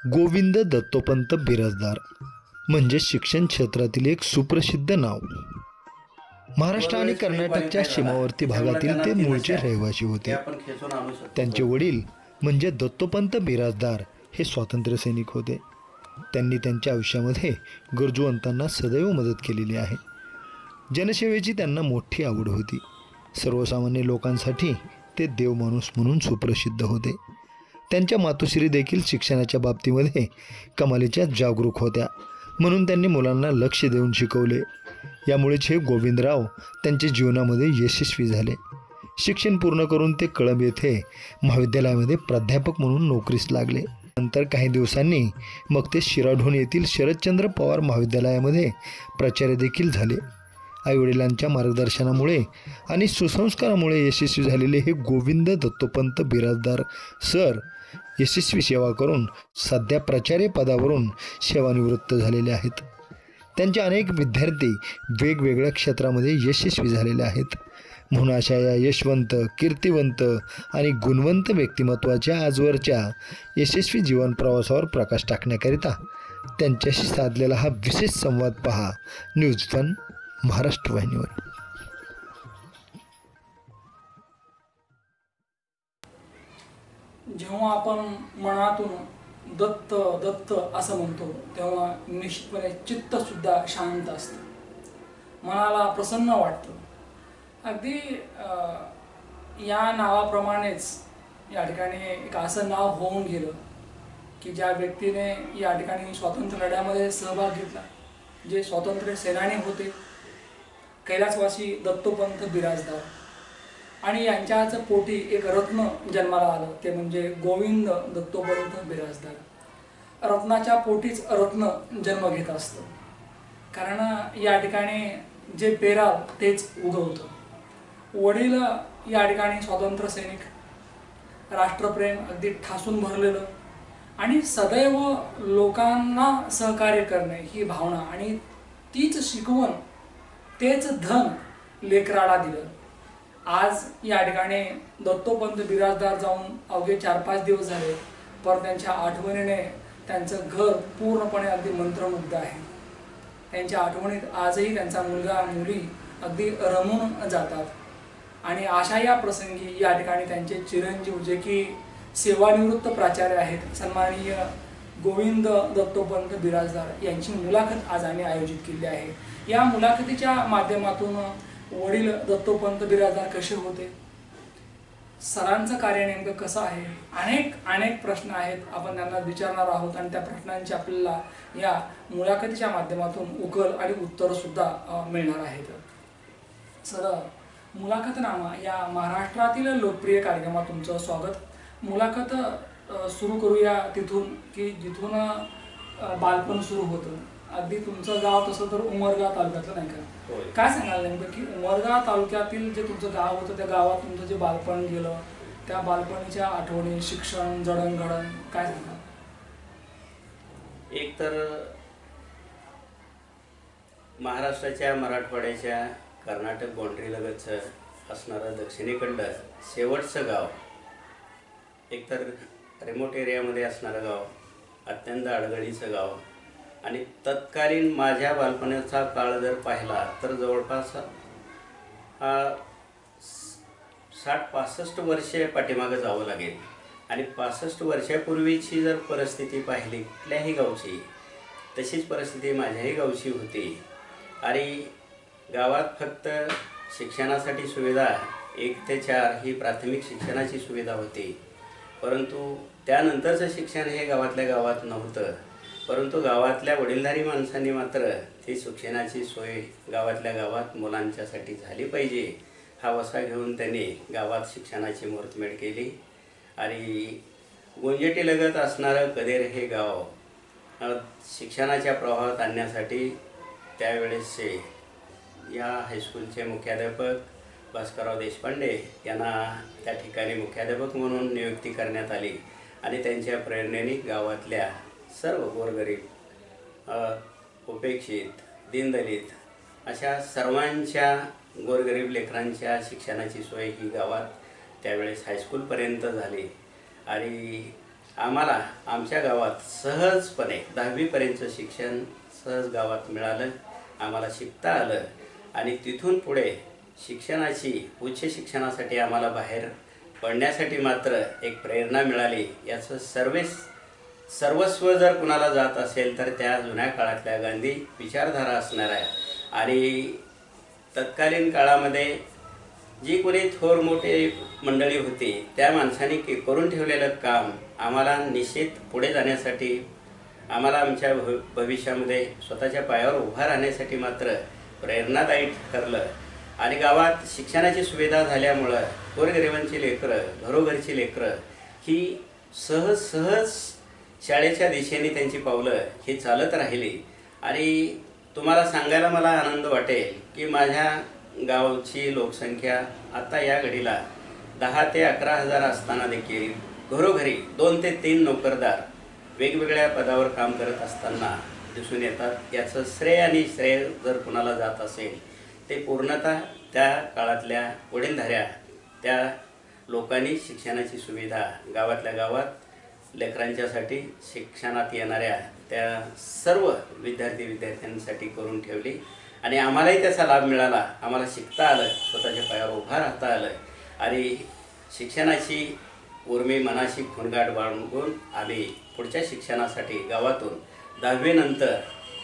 गोविंद दत्तोपंत बिराजदार म्हणजे शिक्षण क्षेत्रातील एक सुप्रसिद्ध नाव। महाराष्ट्र आणि कर्नाटकच्या सीमावर्ती भागातील ते मूळचे रहिवासी होते। त्यांचे वडील म्हणजे दत्तोपंत बिराजदार हे स्वातंत्र्य सैनिक होते। त्यांनी त्यांच्या आयुष्यामध्ये गरजूवंतांना सदैव मदत केलेली आहे। जनसेवेची त्यांना मोठी आवड होती। सर्वसामान्य लोकांसाठी ते देवमाणूस म्हणून सुप्रसिद्ध होते। त्यांच्या मातोश्री देखील शिक्षणाच्या बाबतीमध्ये कमालीच्या जागरूक होत्या, म्हणून त्यांनी मुलांना लक्ष देऊन शिकवले। यामुळेच हे गोविंदराव त्यांच्या जीवनामध्ये यशस्वी झाले। शिक्षण पूर्ण करून ते कळंब येथे महाविद्यालयामध्ये प्राध्यापक म्हणून नोकरीस लागले। नंतर काही दिवसांनी मग ते शिराढोण येथील शरदचंद्र पवार महाविद्यालयामध्ये प्राचार्य देखील झाले। आईवडिलांच्या मार्गदर्शनामुळे आणि सुसंस्कारामुळे यशस्वी झालेले हे गोविंद दत्तोपंत बिराजदार सर यशस्वी सेवा करून सध्या प्राचार्य पदावरून सेवानिवृत्त झालेले आहेत। त्यांचे अनेक विद्यार्थी वेगवेगळ्या क्षेत्रामध्ये यशस्वी झालेले आहेत। म्हणून अशा या यशवंत, कीर्तिवंत आणि गुणवंत व्यक्तिमत्वाच्या आजवरच्या यशस्वी जीवन प्रवासावर प्रकाश टाकण्याकरिता त्यांच्याशी साधलेला हा विशेष संवाद पहा न्यूज वन महाराष्ट्र वाहिनीवर। जेव्हा आपण मनातून दत्त दत्त असं म्हणतो तेव्हा निश्चितपणे चित्त सुद्धा शांत असतं, मनाला प्रसन्न वाटतं। अगदी या नावाप्रमाणेच या ठिकाणी एक असं नाव होऊन गेलं की ज्या व्यक्तीने या ठिकाणी स्वातंत्र्य लढ्यामध्ये सहभाग घेतला, जे स्वातंत्र्य सेनानी होते, कैलासवासी दत्तोपंत बिराजदार, आणि यांच्याच पोटी एक रत्न जन्माला आलं, ते म्हणजे गोविंद दत्तोपंत बिराजदार। रत्नाच्या पोटीच रत्न जन्म घेत असतं, कारण या ठिकाणी जे पेराल तेच उगवतं। वडील या ठिकाणी स्वातंत्र्य सैनिक, राष्ट्रप्रेम अगदी ठासून भरलेलं आणि सदैव लोकांना सहकार्य करणे ही भावना, आणि तीच शिकवण, तेच धन लेकराला दिलं। आज या ठिकाणी दत्तोपंत बिराजदार जाऊन अवघे 4-5 दिवस झाले, पर त्यांच्या आठवणीने त्यांचं घर पूर्णपणे अगदी मंत्रमुग्ध आहे। त्यांच्या आठवणीत आजही त्यांचा मुलगा मुली अगदी रमून जातात। आणि अशा या प्रसंगी या ठिकाणी त्यांचे चिरंजीव जे की सेवानिवृत्त प्राचार्य आहेत, सन्माननीय गोविंद दत्तोपंत बिराजदार यांची मुलाखत आज आम्ही आयोजित केली आहे। या मुलाखतीच्या माध्यमातून वडील दत्तोपंत बिराजदार कसे होते, सरांचं कार्य नेमकं कसं आहे, अनेक प्रश्न आहेत, आपण त्यांना विचारणार आहोत आणि त्या प्रश्नांची आपल्याला या मुलाखतीच्या माध्यमातून उकल आणि उत्तर सुद्धा मिळणार आहेत। सर, मुलाखतनामा या महाराष्ट्रातील लोकप्रिय कार्यक्रमात तुमचं स्वागत। मुलाखत सुरू करूया तिथून की जिथून बालपण सुरू होतं। अगदी तुमचं गाव तसं तर उमरगा तालुक्यातलं नाही का? काय सांगाल नेमकं की उमरगा तालुक्यातील जे तुमचं गाव होतं, त्या गावात तुमचं जे बालपण गेलं, त्या बालपणीच्या आठवणी, शिक्षण, जडणघडण काय सांगाल? एक तर महाराष्ट्राच्या, मराठवाड्याच्या, कर्नाटक बाउंड्री लगतचं असणारं दक्षिणेकडलं शेवटचं गाव, एकतर रिमोट एरियामध्ये असणारं गाव, अत्यंत अडगळीचं गाव, आणि तत्कालीन माझ्या बालपणाचा काळ जर पाहिला तर जवळपास 60-65 वर्षे पाठीमागं जावं लागेल। आणि 65 वर्षापूर्वीची जर परिस्थिती पाहिली कुठल्याही गावची, तशीच परिस्थिती माझ्याही गावची होती। आणि गावात फक्त शिक्षणासाठी सुविधा 1 ते 4 ही प्राथमिक शिक्षणाची सुविधा होती, परंतु त्यानंतरचं शिक्षण हे गावातल्या गावात नव्हतं। परंतु गावातल्या वडीलधारी माणसांनी मात्र ती शिक्षणाची सोय गावातल्या गावात मुलांच्यासाठी झाली पाहिजे हा वसा घेऊन त्यांनी गावात शिक्षणाची मुहूर्तमेढ केली। आणि गुंजेटी लगत असणारं कदेर हे गाव शिक्षणाच्या प्रवाहात आणण्यासाठी त्यावेळेसचे या हायस्कूलचे मुख्याध्यापक भास्करराव देशपांडे यांना त्या ठिकाणी मुख्याध्यापक म्हणून नियुक्ती करण्यात आली। आणि त्यांच्या प्रेरणेने गावातल्या सर्व गोरगरीब, उपेक्षित, दीनदलित अशा सर्वांच्या गोरगरीब लेकरांच्या शिक्षणाची सोय ही गावात त्यावेळेस हायस्कूलपर्यंत झाली। आणि आम्हाला आमच्या गावात सहजपणे 10वीपर्यंतचं शिक्षण सहज गावात मिळालं, आम्हाला शिकता आलं आणि तिथून पुढे उच्च शिक्षणासाठी आम्हाला बाहेर पडण्यासाठी मात्र एक प्रेरणा मिळाली. याचं सर्वस्व जर कुणाला जात असेल तर त्या जुन्या काळातल्या गांधी विचारधारा असणार आहे. आणि तत्कालीन काळामध्ये जी कोणी थोर मोठे मंडळी होती त्या माणसांनी करून ठेवलेलं काम आम्हाला निश्चित पुढे जाण्यासाठी, आम्हाला आमच्या भविष्यामध्ये स्वतःच्या पायावर उभा राहण्यासाठी मात्र प्रेरणादायी ठरलं. आणि गावात शिक्षणाची सुविधा झाल्यामुळं गोरगरिबांची लेकरं, घरोघरची लेकरं ही सहज शाळेच्या दिशेने त्यांची पावलं ही चालत राहिली. आणि तुम्हाला सांगायला मला आनंद वाटेल की माझ्या गावची लोकसंख्या आता या घडीला 10 ते 11 हजार असताना देखील घरोघरी 2 ते 3 नोकरदार वेगवेगळ्या पदावर काम करत असताना दिसून येतात. याचं श्रेय जर कुणाला जात असेल ते पूर्णतः त्या काळातल्या वडीलधाऱ्या त्या लोकांनी शिक्षणाची सुविधा गावातल्या गावात लेकरांच्यासाठी शिक्षणात येणाऱ्या त्या सर्व विद्यार्थ्यांसाठी करून ठेवली. आणि आम्हालाही त्याचा लाभ मिळाला, आम्हाला शिकता आलं, स्वतःच्या पायावर उभा राहता आलं. आणि शिक्षणाची उर्मी मनाशी खुणगाठ बाळगून आम्ही पुढच्या शिक्षणासाठी गावातून 10वी नंतर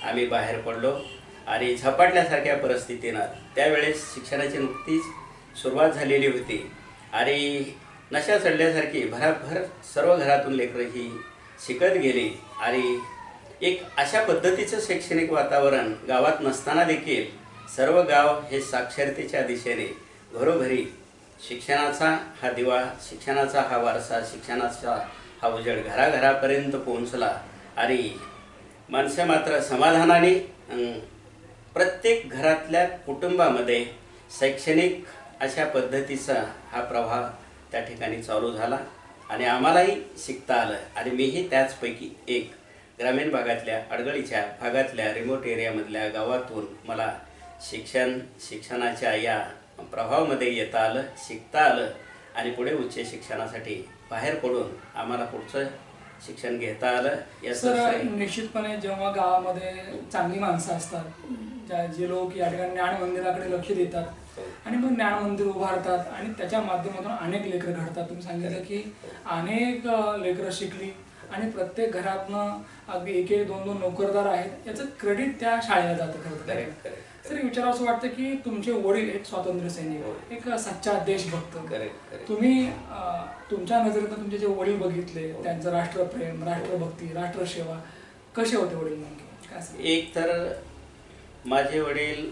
आम्ही बाहेर पडलो. आणि झपाटल्यासारख्या परिस्थितीनं त्यावेळेस शिक्षणाची नुकतीच सुरुवात झालेली होती. आणि नशा चढल्यासारखी भराभर सर्व घरातून लेकरं ही शिकत गेली. आणि एक अशा पद्धतीचं शैक्षणिक वातावरण गावात नसताना देखील सर्व गाव हे साक्षरतेच्या दिशेने घरोघरी शिक्षणाचा हा दिवा, शिक्षणाचा हा वारसा, शिक्षणाचा हा उजेड घराघरापर्यंत पोहोचला. आणि माणसं मात्र समाधानाने प्रत्येक घरातल्या कुटुंबामध्ये शैक्षणिक अशा पद्धतीचा हा प्रवाह त्या ठिकाणी चालू झाला. आणि आम्हालाही शिकता आलं. आणि मीही त्याचपैकी एक ग्रामीण भागातल्या अडगळीच्या भागातल्या रिमोट एरियामधल्या गावातून मला शिक्षणाच्या या प्रभावामध्ये येता आलं, शिकता आलं. आणि पुढे उच्च शिक्षणासाठी बाहेर पडून आम्हाला पुढचं शिक्षण घेता आलं. सर, निश्चितपणे जेव्हा गावामध्ये चांगली माणसं असतात, जे लोक या ठिकाणी ज्ञान मंदिराकडे लक्ष देतात आणि मग ज्ञान मंदिर उभारतात आणि त्याच्या माध्यमातून अनेक लेकरं घडतात. तुम्ही सांगितलं की अनेक लेकरं शिकली आणि प्रत्येक घरातनं अगदी 1-1, 2-2 नोकरदार आहेत, याचं क्रेडिट त्या शाळेला जातं. खरं तर विचारावं असं वाटतं की तुमचे वडील एक स्वातंत्र्य सैनिक, एक सच्चा देशभक्त. तुम्ही तुमच्या नजरेतनं तुमचे जे वडील बघितले, त्यांचं राष्ट्रप्रेम, राष्ट्रभक्ती, राष्ट्रसेवा कसे होते वडील नेमके काय? एक तर माझे वडील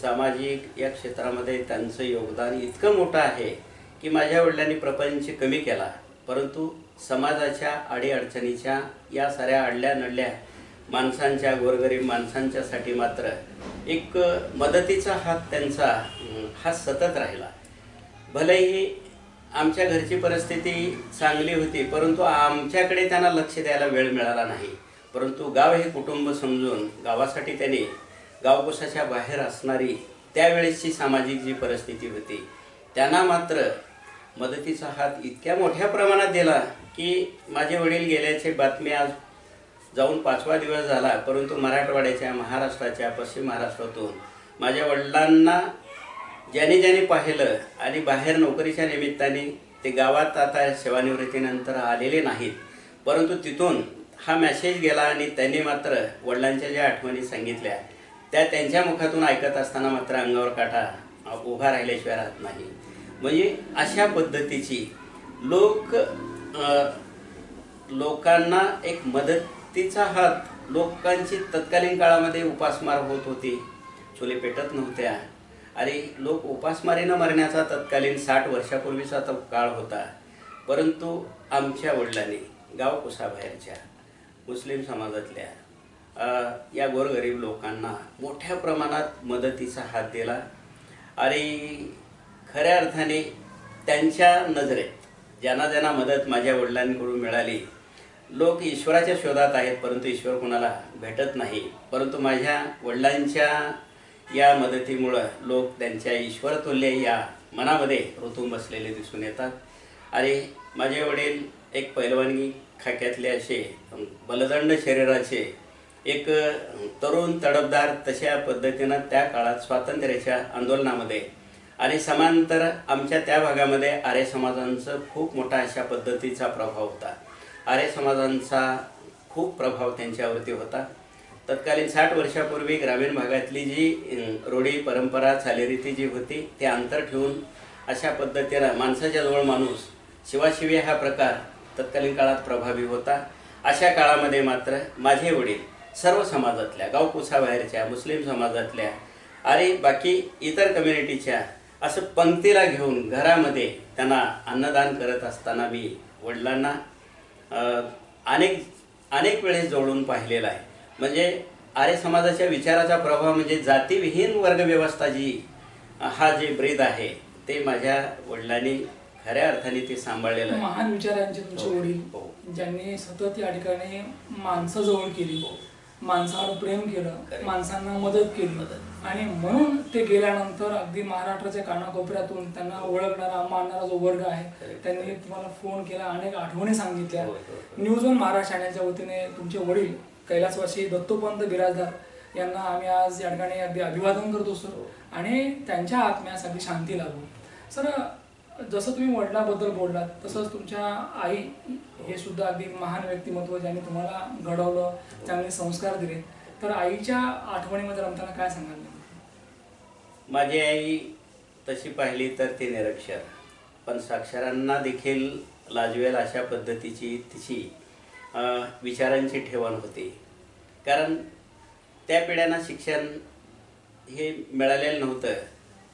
सामाजिक या क्षेत्रामध्ये त्यांचं योगदान इतकं मोठं आहे की माझ्या वडिलांनी प्रपंच कमी केला, परंतु समाजाच्या अडीअडचणीच्या या साऱ्या अडल्या नडल्या माणसांच्या, गोरगरीब माणसांच्यासाठी मात्र एक मदतीचा हात त्यांचा हा सतत राहिला. भलेही आमच्या घरची परिस्थिती चांगली होती, परंतु आमच्याकडे त्यांना लक्ष द्यायला वेळ मिळाला नाही. परंतु गाव हे कुटुंब समजून गावासाठी त्यांनी गावकुशाच्या बाहेर असणारी त्यावेळेसची सामाजिक जी परिस्थिती होती त्यांना मात्र मदतीचा हात इतक्या मोठ्या प्रमाणात दिला की माझे वडील गेल्याची बातमी आज जाऊन 5वा दिवस झाला, परंतु मराठवाड्याच्या, महाराष्ट्राच्या, पश्चिम महाराष्ट्रातून माझ्या वडिलांना ज्याने पाहिलं आणि बाहेर नोकरीच्या निमित्ताने ते गावात आता सेवानिवृत्तीनंतर आलेले नाहीत, परंतु तिथून हा मेसेज गेला आणि त्यांनी मात्र वडिलांच्या ज्या आठवणी सांगितल्या त्या त्यांच्या मुखातून ऐकत असताना मात्र अंगावर काटा उभा राहिल्याशिवाय राहत नाही. म्हणजे अशा पद्धतीची लोकांना एक मदतीचा हात, लोकांची तत्कालीन काळामध्ये उपासमार होत होती, चुली पेटत नव्हत्या आणि लोक उपासमारीनं मरण्याचा तत्कालीन 60 वर्षापूर्वीचा तो काळ होता. परंतु आमच्या वडिलांनी गावकुसाबाहेरच्या मुस्लिम समाजातल्या या गोरगरीब लोकांना मोठ्या प्रमाणात मदतीचा हात दिला. आणि खऱ्या अर्थाने त्यांच्या नजरेत ज्यांना मदत माझ्या वडिलांकडून मिळाली, लोक ईश्वराच्या शोधात आहेत परंतु ईश्वर कोणाला भेटत नाही, परंतु माझ्या वडिलांच्या या मदतीमुळं लोक त्यांच्या ईश्वरतुल्य या मनामध्ये रुतून बसलेले दिसून येतात. आणि माझे वडील एक पैलवानगी खाक्यातले असे बलदंड शरीराचे एक तरुण तडफदार तशा पद्धतीनं त्या काळात स्वातंत्र्याच्या आंदोलनामध्ये आणि समांतर आमच्या त्या भागामध्ये आर्य समाजांचा खूप मोठा अशा पद्धतीचा प्रभाव होता. आर्य समाजांचा खूप प्रभाव त्यांच्यावरती होता. तत्कालीन 60 वर्षापूर्वी ग्रामीण भागातली जी रूढी परंपरा चालीरीती जी होती ते अंतर ठेवून अशा पद्धतीनं माणसाच्या जवळ माणूस शिवाशिवी हा प्रकार तत्कालीन काळात प्रभावी होता. अशा काळामध्ये मात्र माझे वडील सर्व समाजातल्या गावकुसाबाहेरच्या मुस्लिम समाजातल्या आणि बाकी इतर कम्युनिटीच्या असं पंक्तीला घेऊन घरामध्ये त्यांना अन्नदान करत असताना मी वडिलांना अनेक वेळेस जवळून पाहिलेला आहे. म्हणजे आर्य समाजाच्या विचाराचा प्रभाव म्हणजे जातीविहीन वर्गव्यवस्था जी हा जे ब्रीद आहे ते माझ्या वडिलांनी खऱ्या अर्थाने ते सांभाळलेलं आहे. महान विचारांचे तुमचे वडील ज्यांनी सतत या ठिकाणी माणसं जवळ केली, माणसावर प्रेम केलं, माणसांना मदत केली आणि म्हणून ते गेल्यानंतर अगदी महाराष्ट्राच्या कानाकोपऱ्यातून त्यांना ओळखणारा मानणारा जो वर्ग आहे त्यांनी तुम्हाला फोन केला, अनेक आठवणी सांगितल्या. न्यूज वन महाराष्ट्र चॅनलच्या वतीने तुमचे वडील कैलासवासी दत्तोपंत बिराजदार यांना आम्ही आज या ठिकाणी अगदी अभिवादन करतो सर आणि त्यांच्या आत्म्यास अगदी शांती लाभो. सर, जसं तुम्ही वडिलांबद्दल बोललात तसंच तुमच्या आई हे सुद्धा अगदी महान व्यक्तिमत्व ज्यांनी तुम्हाला घडवलं, चांगले संस्कार दिले. तर आईच्या आठवणीमध्ये रमताना काय सांगाल? माझी आई तशी पाहिली तर ती निरक्षर पण साक्षरांना देखील लाजवेल अशा पद्धतीची तिची विचारांची ठेवण होती. कारण त्या पिढ्यांना शिक्षण हे मिळालेलं नव्हतं,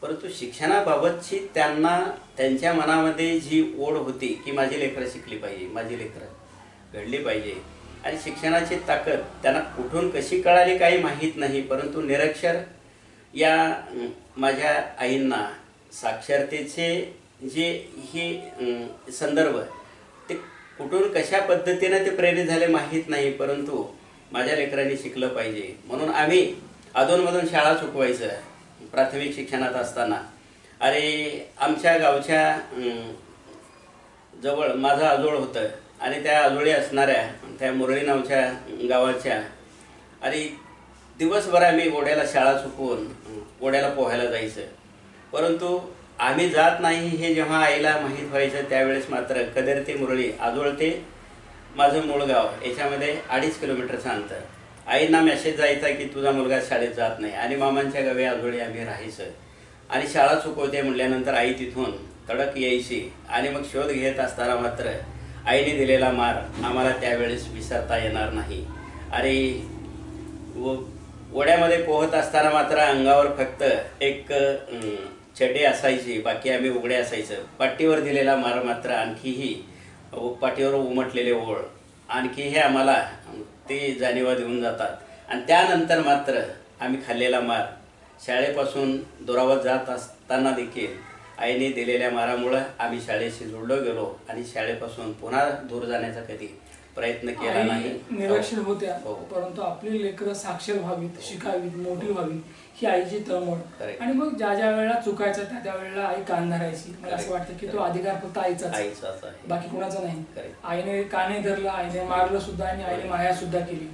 परंतु शिक्षणाबाबतची त्यांना त्यांच्या मनामध्ये जी ओढ होती की माझी लेकरं शिकली पाहिजे, माझी लेकरं घडली पाहिजे आणि शिक्षणाची ताकद त्यांना कुठून कशी कळाली काही माहीत नाही. परंतु निरक्षर या माझ्या आईंना साक्षरतेचे जे हे संदर्भ ते कुठून कशा पद्धतीने ते प्रेरित झाले माहीत नाही, परंतु माझ्या लेकरांनी शिकलं पाहिजे म्हणून आम्ही अधूनमधून शाळा चुकवायचं. प्राथमिक शिक्षणात असताना अरे आमच्या गावच्या जवळ माझं आजोळ होतं आणि त्या आजोळी असणाऱ्या त्या मुरळी नावच्या गावाच्या आणि दिवसभर आम्ही ओढ्याला शाळा चुकवून ओढ्याला पोहायला जायचं. परंतु आम्ही जात नाही हे जेव्हा आईला माहीत व्हायचं त्यावेळेस मात्र कदर ते मुरळी आजोळ ते माझं मूळ गाव याच्यामध्ये 2.5 किलोमीटरचं अंतर. आईंना मेसेज जायचा की तुझा मुलगा शाळेत जात नाही आणि मामांच्या गावी आजोळी आम्ही राहायचं आणि शाळा चुकवते म्हटल्यानंतर आई तिथून तडक यायची आणि मग शोध घेत असताना मात्र आईने दिलेला मार आम्हाला त्यावेळेस विसरता येणार नाही. आणि ओढ्यामध्ये पोहत असताना मात्र अंगावर फक्त एक चड्डी असायची, बाकी आम्ही उघडे असायचं. पाठीवर दिलेला मार मात्र आणखीही पाठीवर उमटलेले ओळ आणखी हे आम्हाला ते जाणीवा देऊन जातात. आणि त्यानंतर मात्र आम्ही खाल्लेला मार शाळेपासून दुरावत जात असताना देखील आईने दिलेल्या मारामुळं आम्ही शाळेशी जोडलो गेलो आणि शाळेपासून पुन्हा दूर जाण्याचा कधी प्रयत्न केला नाही. निरक्षर होत्या परंतु आपली लेकरं साक्षर व्हावीत, शिकावीत, मोठी व्हावीत ही आईची तळमळ. आणि मग ज्या ज्या वेळेला चुकायचं त्या वेळेला आई कान धरायची. मला असं वाटतं की तो अधिकार फक्त आईचाच आहे, बाकी कोणाचा नाही. आईने काने धरलं, आईने मारलं सुद्धा आणि आईने माया सुद्धा केली.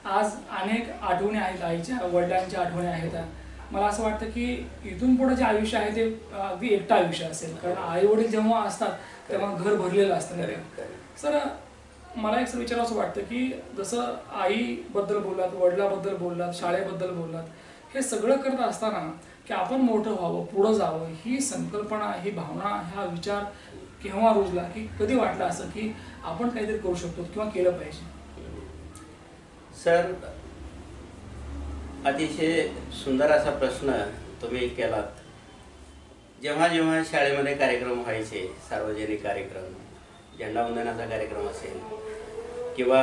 आज अनेक आठवणी आहेत आईच्या, वडिलांच्या आठवणी आहेत. मला असं वाटतं की इथून पुढे जे आयुष्य आहे ते अगदी एकटं आयुष्य असेल, कारण आई वडील जेव्हा असतात तेव्हा घर भरलेलं असतं. सर, मला एक विचारावं वाटतं की जसं आईबद्दल बोललात, वडिलाबद्दल बोललात, शाळेबद्दल बोललात, हे सगळं करत असताना की आपण मोठं व्हावं, पुढं जावं, ही संकल्पना, ही भावना, हा विचार केव्हा रुजला की कधी वाटलं असं की आपण काहीतरी करू शकतो किंवा केलं पाहिजे? सर, अतिशय सुंदर असा प्रश्न तुम्ही केलात. जेव्हा जेव्हा शाळेमध्ये कार्यक्रम व्हायचे, सार्वजनिक कार्यक्रम, झेंडावंदनाचा कार्यक्रम असेल किंवा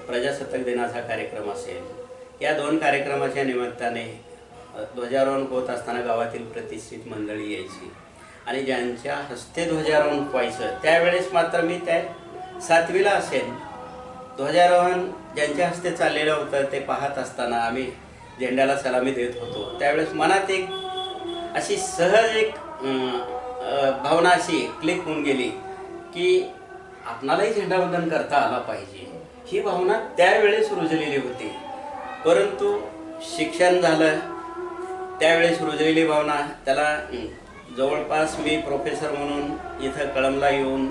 प्रजासत्ताक दिनाचा कार्यक्रम असेल, या 2 कार्यक्रमाच्या निमित्ताने ध्वजारोहण होत असताना गावातील प्रतिष्ठित मंडळी यायची आणि ज्यांच्या हस्ते ध्वजारोहण व्हायचं त्यावेळेस मात्र मी त्या 7वीला असेल, ध्वजारोहण ज्यांच्या हस्ते चाललेलं होतं ते पाहत असताना आम्ही झेंड्याला सलामी देत होतो. त्यावेळेस मनात एक अशी सहज एक भावना अशी क्लिक होऊन गेली की आपणालाही झेंडावंदन करता आला पाहिजे, ही भावना त्यावेळेस रुजलेली होती. परंतु शिक्षण झालं, त्यावेळेस रुजलेली भावना त्याला जवळपास मी प्रोफेसर म्हणून इथं कळमला येऊन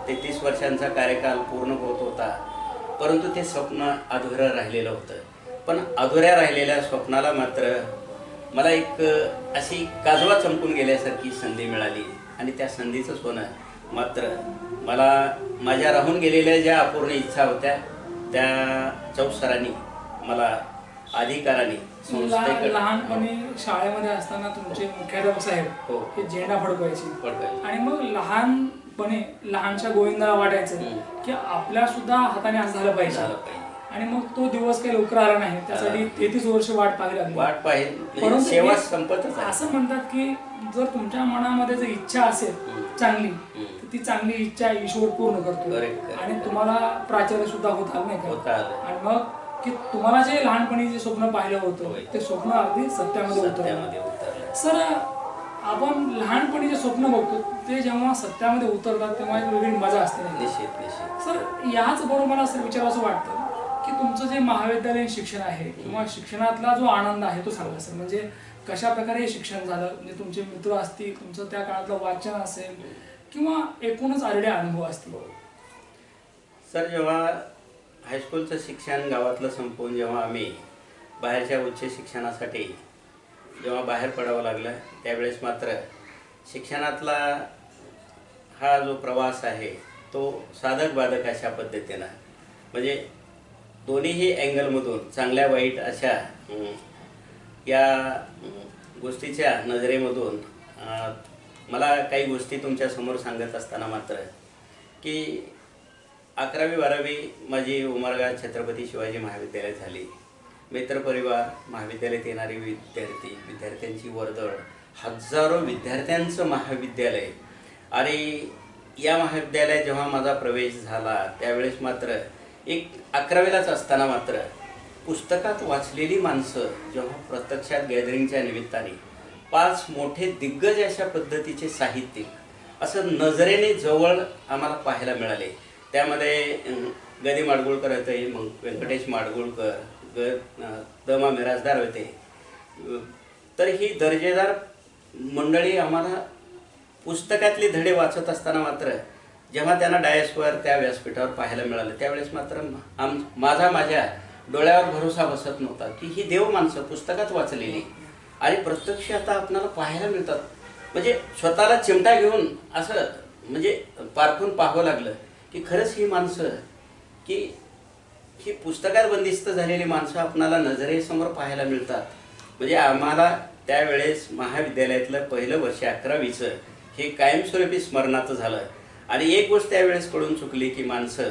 33 वर्षांचा कार्यकाल पूर्ण होत होता. परंतु ते स्वप्न अधुरं राहिलेलं होतं. पण अधुऱ्या राहिलेल्या स्वप्नाला मात्र मला एक अशी काजवा चमकून गेल्यासारखी संधी मिळाली. आणि त्या संधीचं सोनं मात्र मला माझ्या राहून गेलेल्या ज्या अपूर्ण इच्छा होत्या त्या चौसरांनी मला अधिकाराने लहानपणी शाळेमध्ये असताना तुमचे मुख्याध्यापक साहेब हो हे झेंडा फडकवायचे पडकायचे. आणि मग लहानपणी लहानशा गोविंदाला वाटायचं की आपल्या सुद्धा हाताने असं झालं पाहिजे. आणि मग तो दिवस काही लवकर आला नाही, त्यासाठी 33 वर्ष वाट पाहावी लागली. वाट पाहिजे, परंतु सेवा संपतच आहे. असं म्हणतात की जर तुमच्या मनामध्ये जर इच्छा असेल चांगली तर ती चांगली इच्छा ईश्वर पूर्ण करतो. आणि तुम्हाला प्राचार्य सुद्धा होत आलं नाही का? आणि मग की तुम्हाला जे लहानपणी जे स्वप्न पाहिलं होतं ते स्वप्न अगदी सत्यामध्ये उतरलं. सर, आपण लहानपणी जे स्वप्न बघतो ते जेव्हा सत्यामध्ये उतरतात तेव्हा एक वेगळी मजा असते. निश्चित. सर, याच बरोबर मला असं विचारावं वाटतं की तुमचं जे महाविद्यालयीन शिक्षण आहे किंवा शिक्षणातला जो आनंद आहे तो सांगा सर. म्हणजे कशा प्रकारे हे शिक्षण झालं, म्हणजे तुमचे मित्र असतील, तुमचं त्या काळातलं वाचन असेल किंवा एकूणच आलेले अनुभव असतील. सर, जेव्हा हायस्कूलचं शिक्षण गावातलं संपवून जेव्हा आम्ही बाहेरच्या उच्च शिक्षणासाठी जेव्हा बाहेर पडावं लागलं त्यावेळेस मात्र शिक्षणातला हा जो प्रवास आहे तो साधक बाधक अशा पद्धतीनं, म्हणजे दोन्हीही अँगलमधून चांगल्या वाईट अशा या गोष्टीच्या नजरेमधून मला काही गोष्टी तुमच्यासमोर सांगत असताना मात्र की 11वी-12वी माझी उमरगा छत्रपती शिवाजी महाविद्यालयात झाली. मित्रपरिवार, महाविद्यालयात येणारे विद्यार्थ्यांची वर्दळ, हजारो विद्यार्थ्यांचं महाविद्यालय. आणि या महाविद्यालयात जेव्हा माझा प्रवेश झाला त्यावेळेस मात्र एक 11वीलाच असताना मात्र पुस्तकात वाचलेली माणसं जेव्हा प्रत्यक्षात गॅदरिंगच्या निमित्ताने 5 मोठे दिग्गज अशा पद्धतीचे साहित्यिक असं नजरेने जवळ आम्हाला पाहायला मिळाले. त्यामध्ये गदी माडगुळकर होते, मग व्यंकटेश माडगुळकर, दमा मिराजदार होते. तर ही दर्जेदार मंडळी आम्हाला पुस्तकातले धडे वाचत असताना मात्र जेव्हा त्यांना डायसवर त्या व्यासपीठावर पाहायला मिळालं त्यावेळेस मात्र माझ्या डोळ्यावर भरोसा बसत नव्हता की ही देव माणसं पुस्तकात वाचलेली आणि प्रत्यक्ष आता आपल्याला पाहायला मिळतात. म्हणजे स्वतःला चिमटा घेऊन असं म्हणजे पारखून पाहावं लागलं की खरंच ही माणसं की ही पुस्तकात बंदिस्त झालेली माणसं आपणाला नजरेसमोर पाहायला मिळतात. म्हणजे आम्हाला त्यावेळेस महाविद्यालयातलं पहिलं वर्ष 11वीचं हे कायमस्वरूपी स्मरणाचं झालं. आणि एक गोष्ट त्यावेळेस कळून चुकली की माणसं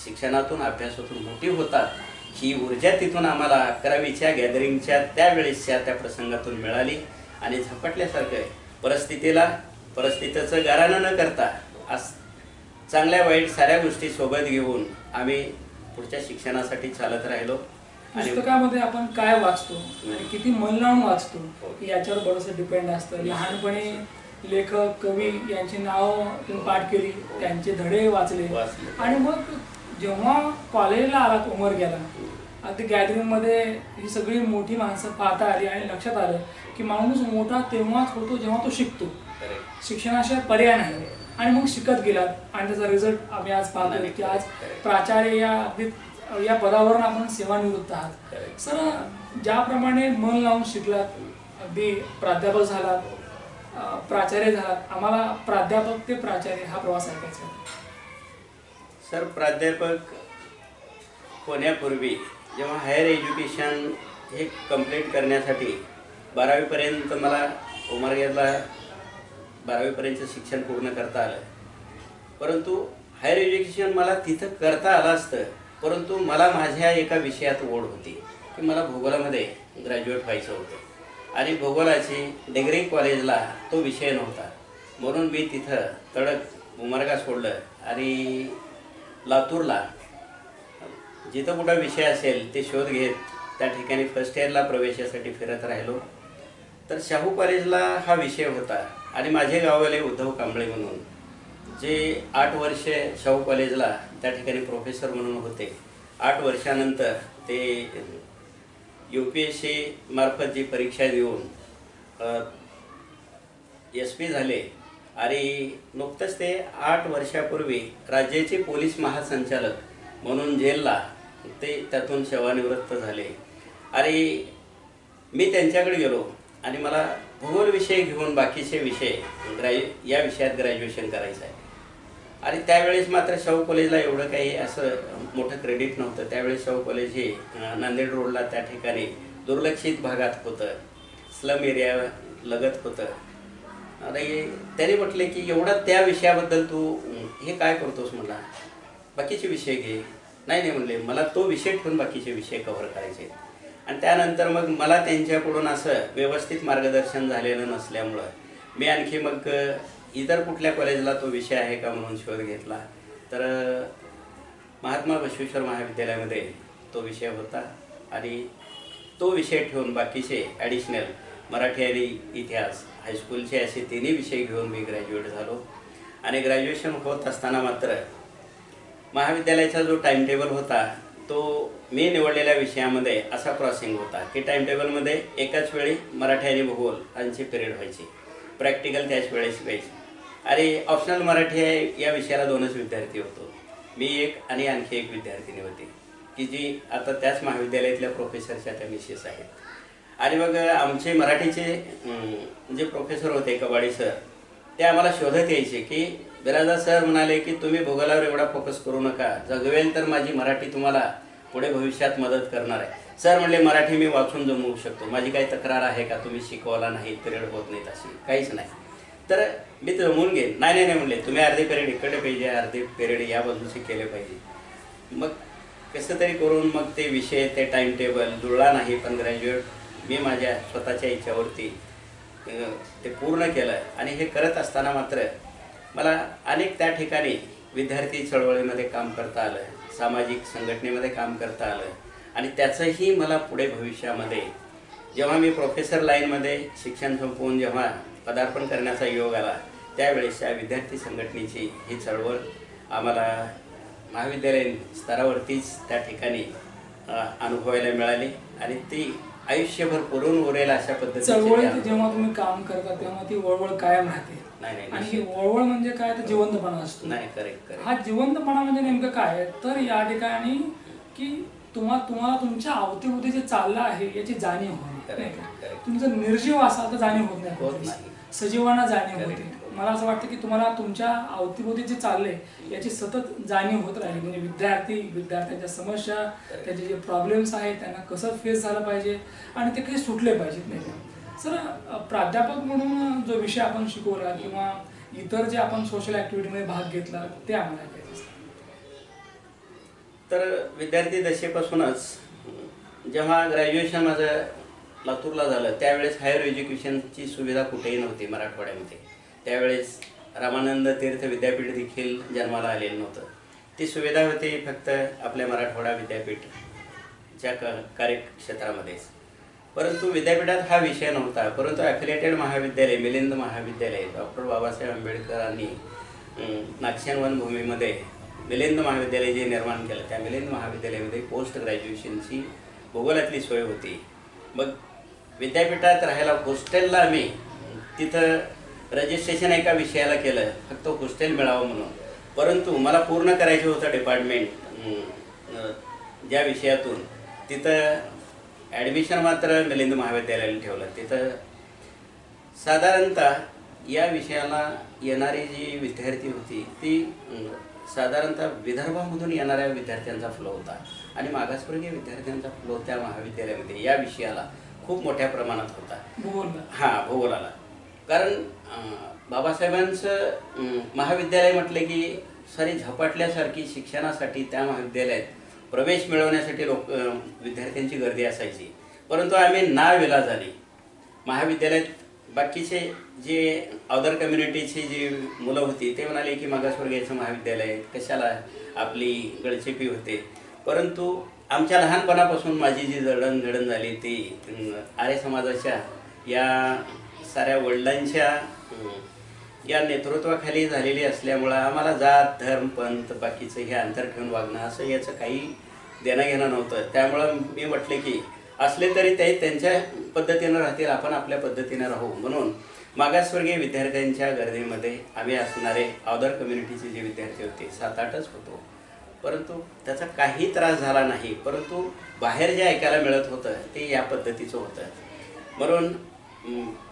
शिक्षणातून अभ्यासातून मोठी होतात, ही ऊर्जा तिथून आम्हाला 11वीच्या गॅदरिंगच्या त्यावेळेसच्या त्या प्रसंगातून मिळाली. आणि झपाटल्यासारखं परिस्थितीचं गाराणं न करता चांगल्या वाईट साऱ्या गोष्टी सोबत घेऊन आम्ही पुढच्या शिक्षणासाठी चालत राहिलो. पुस्तकामध्ये आपण काय वाचतो आणि किती मन लावून वाचतो याच्यावर बरंचसं डिपेंड असतं. लहानपणी लेखक कवी यांची नाव पाठ केली, त्यांचे धडे वाचले आणि मग जेव्हा कॉलेजला आलात उमरग्याला अगदी गॅदरिंगमध्ये ही सगळी मोठी माणसं पाहता आली आणि लक्षात आलं की माणूस मोठा तेव्हाच होतो जेव्हा तो शिकतो. शिक्षणाशिवाय पर्याय नाही. आणि मग शिकत गेलात आणि त्याचा रिझल्ट आम्ही आज पाहतो की आज प्राचार्य या अगदी या पदावरून आपण सेवानिवृत्त आहात. सर, ज्याप्रमाणे मन लावून शिकलात, अगदी प्राध्यापक झालात, प्राचार्य झालात, आम्हाला प्राध्यापक ते प्राचार्य हा प्रवास ऐकायचा. सर, प्राध्यापक होण्यापूर्वी जेव्हा हायर एज्युकेशन हे कंप्लीट करण्यासाठी 12वीपर्यंत मला उमरग्याला 12वीपर्यंतचं शिक्षण पूर्ण करता आलं. परंतु हायर एज्युकेशन मला तिथं करता आलं असतं, परंतु मला माझ्या एका विषयात ओढ होती की मला भूगोलामध्ये ग्रॅज्युएट व्हायचं होतं आणि भूगोलाची डिग्री कॉलेजला तो विषय नव्हता. म्हणून मी तिथं तडक उमरगा सोडलं आणि लातूरला जिथं कुठं विषय असेल ते शोध घेत त्या ठिकाणी फर्स्ट इयरला प्रवेशासाठी फिरत राहिलो. तर शाहू कॉलेजला हा विषय होता आणि माझे गाववाले उद्धव कांबळे म्हणून जे 8 वर्ष शाहू कॉलेजला त्या ठिकाणी प्रोफेसर म्हणून होते, 8 वर्षानंतर ते UPSC मार्फत जी परीक्षा देऊन SP झाले आणि नुकतंच ते 8 वर्षापूर्वी राज्याचे पोलीस महासंचालक म्हणून जेलला ते त्यातून सेवानिवृत्त झाले. आणि मी त्यांच्याकडे गेलो आणि मला भूगोल विषय घेऊन बाकीचे विषय या विषयात ग्रॅज्युएशन करायचं आहे. आणि त्यावेळेस मात्र शाहू कॉलेजला एवढं काही असं मोठं क्रेडिट नव्हतं. त्यावेळेस शाहू कॉलेज हे नांदेड रोडला त्या ठिकाणी दुर्लक्षित भागात होतं, स्लम एरिया लगत होतं. आणि त्याने म्हटले की एवढा त्या विषयाबद्दल तू हे काय करतोस, म्हणला बाकीचे विषय घे. नाही म्हणले, मला तो विषय ठेवून बाकीचे विषय कव्हर करायचे. आणि त्यानंतर मग मला त्यांच्याकडून असं व्यवस्थित मार्गदर्शन झालेलं नसल्यामुळं मी आणखी मग इतर कुठल्या कॉलेजला तो विषय आहे का म्हणून शोध घेतला. तर महात्मा बसवेश्वर महाविद्यालयामध्ये तो विषय होता आणि तो विषय ठेवून बाकीचे ॲडिशनल मराठी आणि इतिहास हायस्कूलचे असे तिन्ही विषय घेऊन मी ग्रॅज्युएट झालो. आणि ग्रॅज्युएशन होत असताना मात्र महाविद्यालयाचा जो टाईमटेबल होता तो मी निवडलेल्या विषयामध्ये असा क्रॉसिंग होता की टाईमटेबलमध्ये एकाच वेळी मराठी आणि भूगोल यांचे पिरियड व्हायचे, प्रॅक्टिकल त्याच वेळेस व्हायचे. आणि ऑप्शनल मराठी या विषयाला 2च विद्यार्थी होतो, मी एक आणि आणखी एक विद्यार्थिनी होती की जी आता त्याच महाविद्यालयातल्या प्रोफेसरच्या त्या मिसेस आहेत. आणि मग आमचे मराठीचे जे प्रोफेसर होते कबाडी सर, ते आम्हाला शोधत यायचे की बिराजदार सर म्हणाले की तुम्ही भूगोलावर एवढा फोकस करू नका, जगवेल तर माझी मराठी तुम्हाला पुढे भविष्यात मदत करणार आहे. सर म्हणले मराठी मी वाचून जमवू शकतो, माझी काही तक्रार आहे का, तुम्ही शिकवायला नाही, पिरियड होत नाहीत अशी काहीच नाही. तर मी जमवून घेईन. नाही म्हणले, तुम्ही अर्धे पिरियड इकडे पाहिजे, अर्धे पिरियड या बाजूचे केले पाहिजे. मग कसं तरी करून मग ते विषय ते टाईमटेबल जुळला नाही, पण ग्रॅज्युएट मी माझ्या स्वतःच्या इच्छावरती ते पूर्ण केलं. आणि हे करत असताना मात्र मला अनेक त्या ठिकाणी विद्यार्थी चळवळीमध्ये काम करता आलं, सामाजिक संघटनेमध्ये काम करता आलं. आणि त्याचंही मला पुढे भविष्यामध्ये जेव्हा मी प्रोफेसर लाईनमध्ये शिक्षण संपवून जेव्हा पदार्पण करण्याचा योग आला त्यावेळेस त्या विद्यार्थी संघटनेची ही चळवळ आम्हाला महाविद्यालयीन स्तरावरतीच त्या ठिकाणी अनुभवायला मिळाली. आणि ती आयुष्यभर पुरून उरेल अशा पद्धतीने चळवळीत जेव्हा तुम्ही काम करता तेव्हा ती वळवळ कायम राहते. आणि ही वळवळ म्हणजे काय, तर जिवंतपणा असतो. नाही, करेक्ट. हा जिवंतपणा म्हणजे नेमकं काय, तर या ठिकाणी की तुम्हाला तुमच्या अवतीभोवती जे चाललं आहे याची जाणीव होणे. तुमचं निर्जीव असाल तर जाणीव होत नाही, सजीवांना जाणीव होते. मला असं वाटतं की तुम्हाला तुमच्या अवतीभोवती जे चाललंय याची सतत जाणीव होत राहील. म्हणजे विद्यार्थ्यांच्या समस्या, त्यांचे जे प्रॉब्लेम्स आहेत त्यांना कसं फेस झालं पाहिजे आणि ते काही सुटले पाहिजेत. नाही सर, प्राध्यापक म्हणून जो विषय आपण शिकवला किंवा इतर जे आपण सोशल ॲक्टिव्हिटीमध्ये भाग घेतला ते आम्हाला काय तर विद्यार्थी दशेपासूनच जेव्हा ग्रॅज्युएशन माझं लातूरला झालं त्यावेळेस हायर एज्युकेशनची सुविधा कुठेही नव्हती मराठवाड्यामध्ये. त्यावेळेस रामानंद तीर्थ विद्यापीठ देखील जन्माला आलेलं नव्हतं. ती सुविधा होती फक्त आपल्या मराठवाडा विद्यापीठच्या कार्यक्षेत्रामध्येच. परंतु विद्यापीठात हा विषय नव्हता. परंतु ॲफिलिएटेड महाविद्यालय मिलिंद महाविद्यालय डॉक्टर बाबासाहेब आंबेडकरांनी नागसेन वनभूमीमध्ये मिलिंद महाविद्यालय जे निर्माण केलं त्या मिलिंद महाविद्यालयामध्ये पोस्ट ग्रॅज्युएशनची भूगोलातली सोय होती. मग विद्यापीठात राहायला हॉस्टेलला आम्ही तिथं रजिस्ट्रेशन एका विषयाला केलं फक्त हॉस्टेल मिळावं म्हणून. परंतु मला पूर्ण करायचं होतं डिपार्टमेंट ज्या विषयातून, तिथं ॲडमिशन मात्र मिलिंद महाविद्यालयाला ठेवलं. तिथं साधारणतः या विषयाला येणारी जी विद्यार्थी होती ती साधारणतः विदर्भामधून येणाऱ्या विद्यार्थ्यांचा फ्लो होता आणि मागासवर्गीय विद्यार्थ्यांचा फ्लो त्या महाविद्यालयामध्ये या विषयाला खूप मोठ्या प्रमाणात होता. भूगोलाला. कारण बाबासाहेबांचं महाविद्यालय म्हटलं की सारी झपाटल्यासारखी शिक्षणासाठी त्या महाविद्यालयात प्रवेश मिळवण्यासाठी विद्यार्थ्यांची गर्दी असायची. परंतु आम्ही नाविलाजाने महाविद्यालयात बाकीचे जे अदर कम्युनिटीची जी मुलं होती ते म्हणाले की मागासवर्गीयाचं महाविद्यालय कशाला, आपली गळचेपी होते. परंतु आमच्या लहानपणापासून माझी जी जडणघडण झाली ती आर्य समाजाच्या या साऱ्या वडिलांच्या या नेतृत्वाखाली झालेली असल्यामुळं आम्हाला जात धर्म पंथ बाकीचं हे अंतर ठेवून वागणं असं याचं काही देणं घेणं नव्हतं. त्यामुळं मी म्हटले की असले तरी ते त्यांच्या पद्धतीनं राहतील, आपण आपल्या पद्धतीनं राहू म्हणून मागासवर्गीय विद्यार्थ्यांच्या गर्दीमध्ये आम्ही असणारे अदर कम्युनिटीचे जे विद्यार्थी होते 7-8च होतो. परंतु त्याचा काही त्रास झाला नाही. परंतु बाहेर जे ऐकायला मिळत होतं ते या पद्धतीचं होतं. म्हणून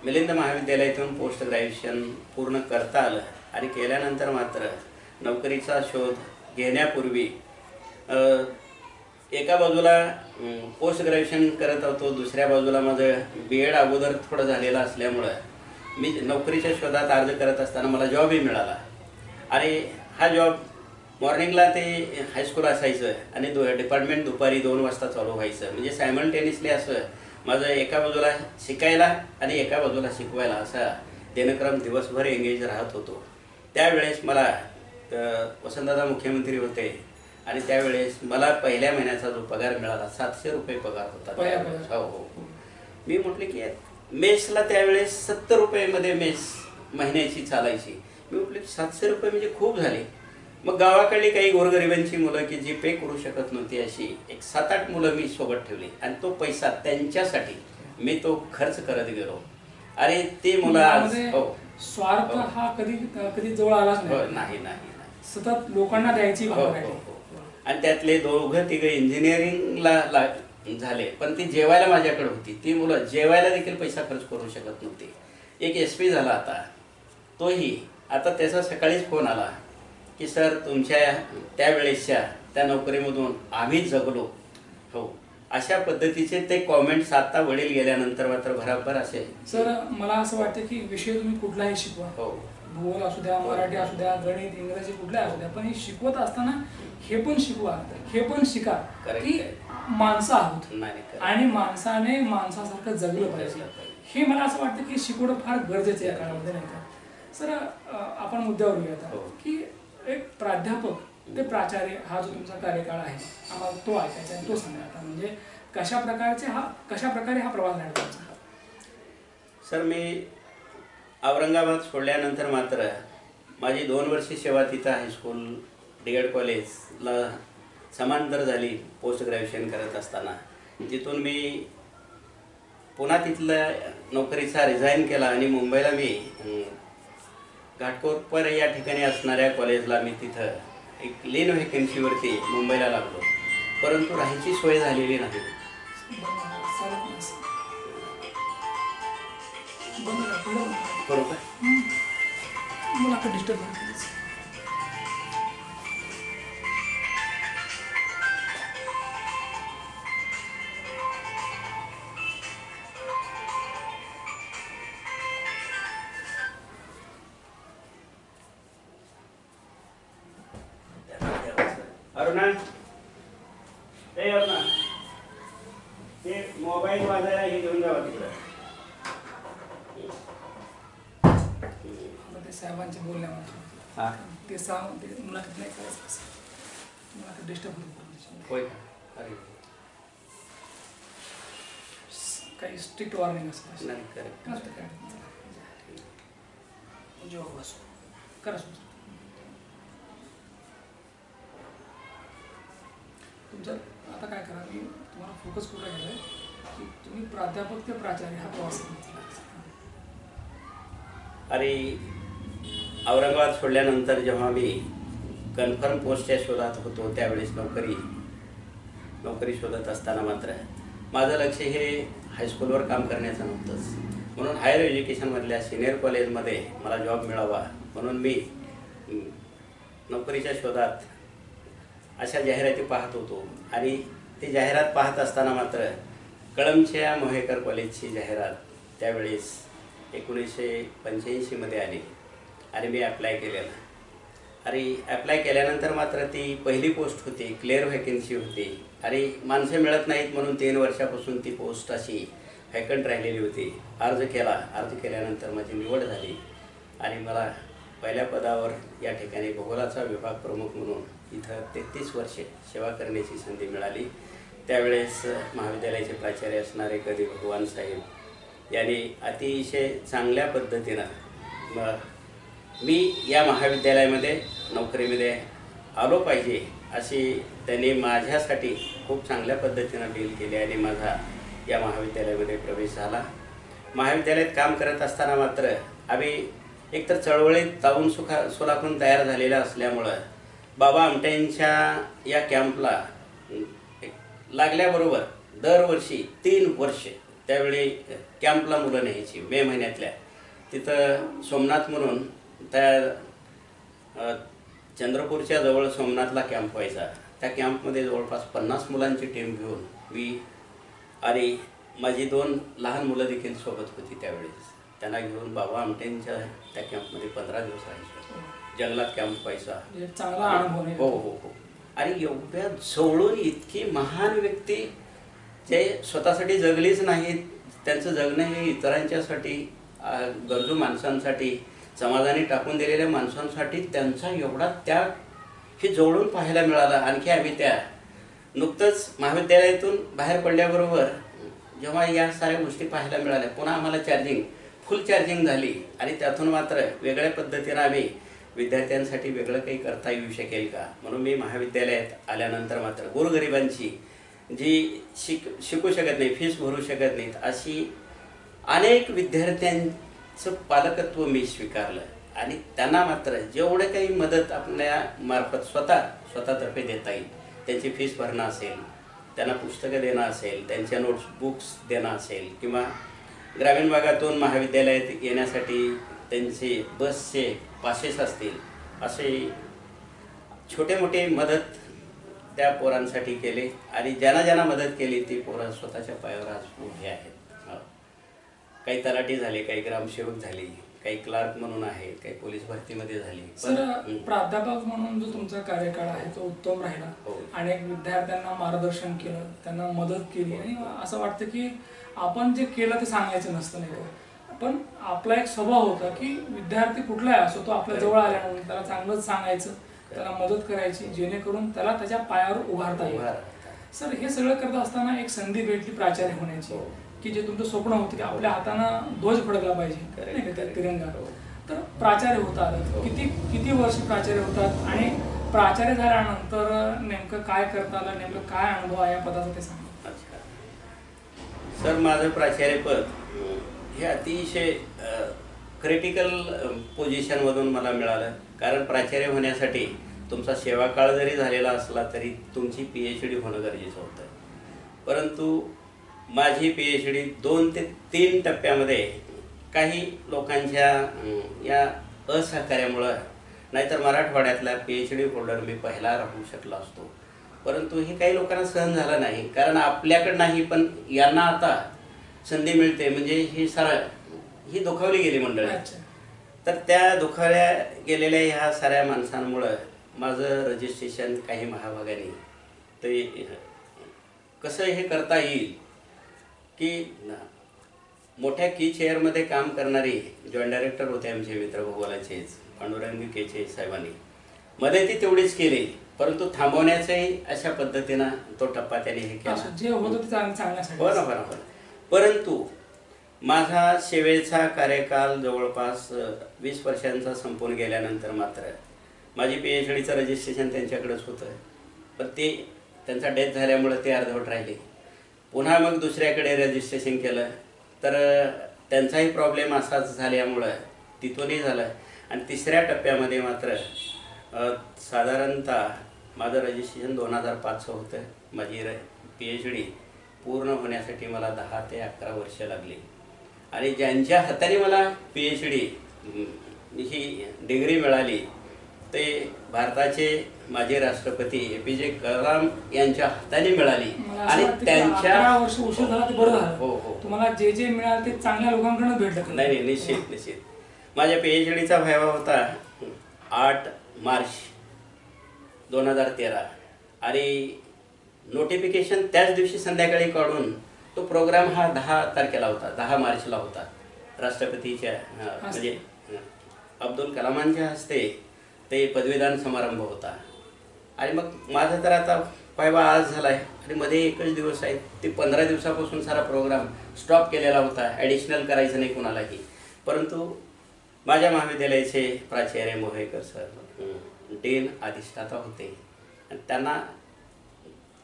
मिलिंद महाविद्यालयातून पोस्ट ग्रॅज्युएशन पूर्ण करता आलं आणि केल्यानंतर मात्र नोकरीचा शोध घेण्यापूर्वी एका बाजूला पोस्ट ग्रॅज्युएशन करत होतो, दुसऱ्या बाजूला माझं B.Ed अगोदर थोडं झालेलं असल्यामुळं मी नोकरीच्या शोधात अर्ज करत असताना मला जॉबही मिळाला. आणि हा जॉब मॉर्निंगला ते हायस्कूल असायचं आणि डिपार्टमेंट दुपारी 2 वाजता चालू व्हायचं. म्हणजे सायमल्टेनियसली असं माझं एका बाजूला शिकायला आणि एका बाजूला शिकवायला असा दिनक्रम दिवसभर एंगेज राहत होतो. त्यावेळेस मला वसंतदादा मुख्यमंत्री होते आणि त्यावेळेस मला पहिल्या महिन्याचा जो पगार मिळाला 700 रुपये पगार होता. हो. मी म्हटले की मेसला त्यावेळेस 70 रुपयेमध्ये मेस महिन्याची चालायची. मी म्हटले 700 रुपये म्हणजे खूप झाले. मग गावाकडली काही गोरगरिबांची मुलं की जी पे करू शकत नव्हती अशी एक 7-8 मुलं मी सोबत ठेवली आणि तो पैसा त्यांच्यासाठी मी तो खर्च करत गेलो. आणि ती मुलं आज स्वार्थ हा कधी जवळ आलाच नाही. सतत लोकांना द्यायची भावना आहे. आणि त्यातले 2-3 इंजिनिअरिंगला झाले, पण ती जेवायला माझ्याकडे होती. ती मुलं जेवायला देखील पैसा खर्च करू शकत नव्हती. एक SP झाला आता, तोही आता त्याचा सकाळीच फोन आला की सर तुमच्या त्यावेळेसच्या त्या नोकरीमधून आम्ही जगलो. हो, अशा पद्धतीचे ते कॉमेंट्स आता वडील गेल्यानंतर मात्र भराभर असे. सर मला असं वाटतं की विषय तुम्ही कुठलाही शिकवा, हो, भूगोल असू द्या, मराठी असू द्या, गणित इंग्रजी कुठलाही असू द्या, पण हे शिकवत असताना हे पण शिकवा, हे पण शिका की माणसं आहोत आणि माणसाने माणसासारखं जगलं पाहिजे. हे मला असं वाटतं की शिकवणं फार गरजेचं आहे या काळामध्ये, नाही का? सर आपण मुद्द्यावर येऊयात की एक प्राध्यापक ते प्राचार्य हा जो तुमचा कार्यकाळ आहे आम्हाला तो ऐकायचा आहे, तो सांगा आता. म्हणजे कशा प्रकारे हा प्रवास झाला? सर मी औरंगाबाद सोडल्यानंतर मात्र माझी 2 वर्षी सेवा तिथं हायस्कूल D.Ed कॉलेजला समांतर झाली. पोस्ट ग्रॅज्युएशन करत असताना तिथून मी पुन्हा तिथल्या नोकरीचा रिझाईन केला आणि मुंबईला मी घाटकोपर या ठिकाणी असणाऱ्या कॉलेजला मी तिथं एक लेन व्हॅकन्सीवरती मुंबईला लागलो. परंतु राहायची सोय झालेली नाही. बरोबर मला डिस्टर्ब अरुणा, ते मोबाईल वाजायला हे घेऊन जावं तिकडं. साहेबांच्या बोलण्यामध्ये ते सांग ते मुलाखत नाही करायचं, मुलाखत डिस्टर्ब होय. काही स्ट्रिक्ट वॉर्निंग असतं नाही करेक्ट. करा तुमचं. आता काय करा, मी तुम्हाला फोकस कुठं गेलं आहे की तुम्ही प्राध्यापक ते प्राचार्य हा प्रवास घेतला. अरे औरंगाबाद सोडल्यानंतर जेव्हा मी कन्फर्म पोस्टच्या शोधात होतो त्यावेळेस नोकरी शोधत असताना मात्र माझं लक्ष हे हायस्कूलवर काम करण्याचं नव्हतंच. म्हणून हायर एज्युकेशनमधल्या सिनियर कॉलेजमध्ये मला जॉब मिळावा म्हणून मी नोकरीच्या शोधात अशा जाहिराती पाहत होतो. आणि ती जाहिरात पाहत असताना मात्र कळंबच्या मोहेकर कॉलेजची जाहिरात त्यावेळेस 1985मध्ये आली आणि मी ॲप्लाय केलेलं. आणि ॲप्लाय केल्यानंतर मात्र ती पहिली पोस्ट होती, क्लिअर व्हॅकन्सी होती आणि माणसं मिळत नाहीत म्हणून 3 वर्षापासून ती पोस्ट अशी व्हॅकंट राहिलेली होती. अर्ज केल्यानंतर माझी निवड झाली आणि मला पहिल्या पदावर या ठिकाणी भूगोलाचा विभाग प्रमुख म्हणून इथं 33 वर्षे सेवा करण्याची संधी मिळाली. त्यावेळेस महाविद्यालयाचे प्राचार्य असणारे कधी भगवान साहेब यांनी अतिशय चांगल्या पद्धतीनं मी या महाविद्यालयामध्ये नोकरीमध्ये आलो पाहिजे अशी त्यांनी माझ्यासाठी खूप चांगल्या पद्धतीनं डील केली आणि माझा या महाविद्यालयामध्ये प्रवेश झाला. महाविद्यालयात काम करत असताना मात्र आम्ही एकतर चळवळीत जाऊन सुलाखून तयार झालेला असल्यामुळं बाबा आमटेंच्या या कॅम्पला लागल्याबरोबर दरवर्षी 3 वर्ष त्यावेळी कॅम्पला मुलं न्यायची मे महिन्यातल्या. तिथं सोमनाथ म्हणून त्या चंद्रपूरच्या जवळ सोमनाथला कॅम्प व्हायचा. त्या कॅम्पमध्ये जवळपास 50 मुलांची टीम घेऊन मी आणि माझी 2 लहान मुलं देखील सोबत होती त्यावेळेस. त्यांना घेऊन बाबा आमटेंच्या त्या कॅम्पमध्ये 15 दिवस राहायचो. जंगलात कॅम्प व्हायचा. चांगला अनुभव. हो हो हो. आणि एवढ्या जवळून इतकी महान व्यक्ती जे स्वतःसाठी जगलीच नाहीत, त्यांचं जगणं हे इतरांच्यासाठी, गरजू माणसांसाठी, समाजाने टाकून दिलेल्या माणसांसाठी त्यांचा एवढा त्याग हे जवळून पाहायला मिळाला. आणखी आम्ही त्या नुकतंच महाविद्यालयातून बाहेर पडल्याबरोबर जेव्हा या साऱ्या गोष्टी पाहायला मिळाल्या, पुन्हा आम्हाला फुल चार्जिंग झाली आणि त्यातून मात्र वेगळ्या पद्धतीनं आम्ही विद्यार्थ्यांसाठी वेगळं काही करता येऊ शकेल का म्हणून मी महाविद्यालयात आल्यानंतर मात्र गोरगरिबांची जी शिकू शकत नाही, फीस भरू शकत नाहीत, अशी अनेक विद्यार्थ्यांचं पालकत्व मी स्वीकारलं आणि त्यांना मात्र जेवढं काही मदत आपल्या मार्फत स्वतःतर्फे देता येईल, त्यांची फीस भरणं असेल, त्यांना पुस्तकं देणं असेल, त्यांच्या नोट्स बुक्स देणं असेल किंवा ग्रामीण भागातून महाविद्यालयात येण्यासाठी त्यांचे बसचे पासेस असतील, असे छोटे मोठे मदत त्या पोरांसाठी केले आणि ज्यांना मदत केली ती पोरं स्वतःच्या पायावर आज उभी आहेत. काही तलाठी झाले, काही ग्रामसेवक झाले, काही क्लार्क म्हणून आहेत, काही पोलीस भरतीमध्ये झाली. सर, प्राध्यापक म्हणून जो तुमचा कार्यकाळ आहे तो उत्तम राहिला. अनेक विद्यार्थ्यांना मार्गदर्शन केलं, त्यांना मदत केली आणि असं वाटतं की आपण जे केलं ते सांगायचं नसतं, नाही का? पण आपला एक स्वभाव होता की विद्यार्थी कुठलाही असो तो आपल्या जवळ आल्यानंतर त्याला चांगलंच सांगायचं, त्याला मदत करायची, जेणेकरून त्याला त्याच्या पायावर उभारता येईल. सर, हे सगळं करत असताना एक संधी भेटली प्राचार्य होण्याची, की जे तुमचं स्वप्न होतं की आपल्या हातानं ध्वज फडकला पाहिजे, नाही का, त्या तिरंगा. तर प्राचार्य होता आलं. किती वर्ष प्राचार्य होतात आणि प्राचार्य झाल्यानंतर नेमकं काय करता आलं, नेमकं काय अनुभव आहे या पदाचा ते सांगा. सर, माझं प्राचार्यपद हे अतिशय क्रिटिकल पोझिशनमधून मला मिळालं. कारण प्राचार्य होण्यासाठी तुमचा सेवाकाळ जरी झालेला असला तरी तुमची PhD होणं गरजेचं होतं. परंतु माझी PhD 2 ते 3 टप्प्यामध्ये काही लोकांच्या या असहकार्यामुळं, नाहीतर मराठवाड्यातला PhD होल्डर मी पहिला राहू शकलो असतो. परंतु हे काही लोकांना सहन झालं नाही. कारण आपल्याकडं नाही पण यांना आता संधी मिळते म्हणजे ही दुखावली गेली मंडळी. तर त्या दुखावल्या गेलेल्या ह्या साऱ्या माणसांमुळं माझं रजिस्ट्रेशन काही महाभागाने ते कसं हे करता येईल की मोठ्या की चेअरमध्ये काम करणारे जॉईंट डायरेक्टर होते आमचे मित्र भोगोलाचेच पांडुरंग केचे साहेबांनी मदती तेवढीच केली, परंतु थांबवण्याचाही अशा पद्धतीनं तो टप्पा त्याने हे केला. बरोबर. परंतु माझा सेवेचा कार्यकाल जवळपास 20 वर्षांचा संपून गेल्यानंतर मात्र माझी PhDचं रजिस्ट्रेशन त्यांच्याकडेच होतं. पण ते त्यांचा डेथ झाल्यामुळं ते अर्धवट राहिले. पुन्हा मग दुसऱ्याकडे रजिस्ट्रेशन केलं तर त्यांचाही प्रॉब्लेम असाच झाल्यामुळं तिथूनही झालं. आणि तिसऱ्या टप्प्यामध्ये मात्र साधारणतः माझं रजिस्ट्रेशन 2005चं होतं. माझी PhD पूर्ण होण्यासाठी मला 10 ते 11 वर्ष लागली. आणि ज्यांच्या हाताने मला PhD ही डिग्री मिळाली ते भारताचे माजी राष्ट्रपती APJ कलाम यांच्या हाताने मिळाली. आणि त्यांच्या हो, तुम्हाला जे मिळालं ते चांगल्या लोकांकडून भेटलं. नाही, निश्चित. माझ्या PhDचा व्हायवा होता 8 मार्च 2013 आणि नोटिफिकेशन त्याच दिवशी संध्याकाळी काढून तो प्रोग्राम हा 10 तारखेला होता, 10 मार्चला होता. राष्ट्रपतीच्या म्हणजे अब्दुल कलामांच्या हस्ते ते पदवीदान समारंभ होता. आणि मग माझा तर आता व्हायवा आज झाला आहे आणि मध्ये एकच दिवस आहे, ते 15 दिवसापासून सारा प्रोग्राम स्टॉप केलेला होता. ॲडिशनल करायचं नाही कोणालाही. परंतु माझ्या महाविद्यालयाचे प्राचार्य मोहेकर सर डीन अधिष्ठाता होते आणि त्यांना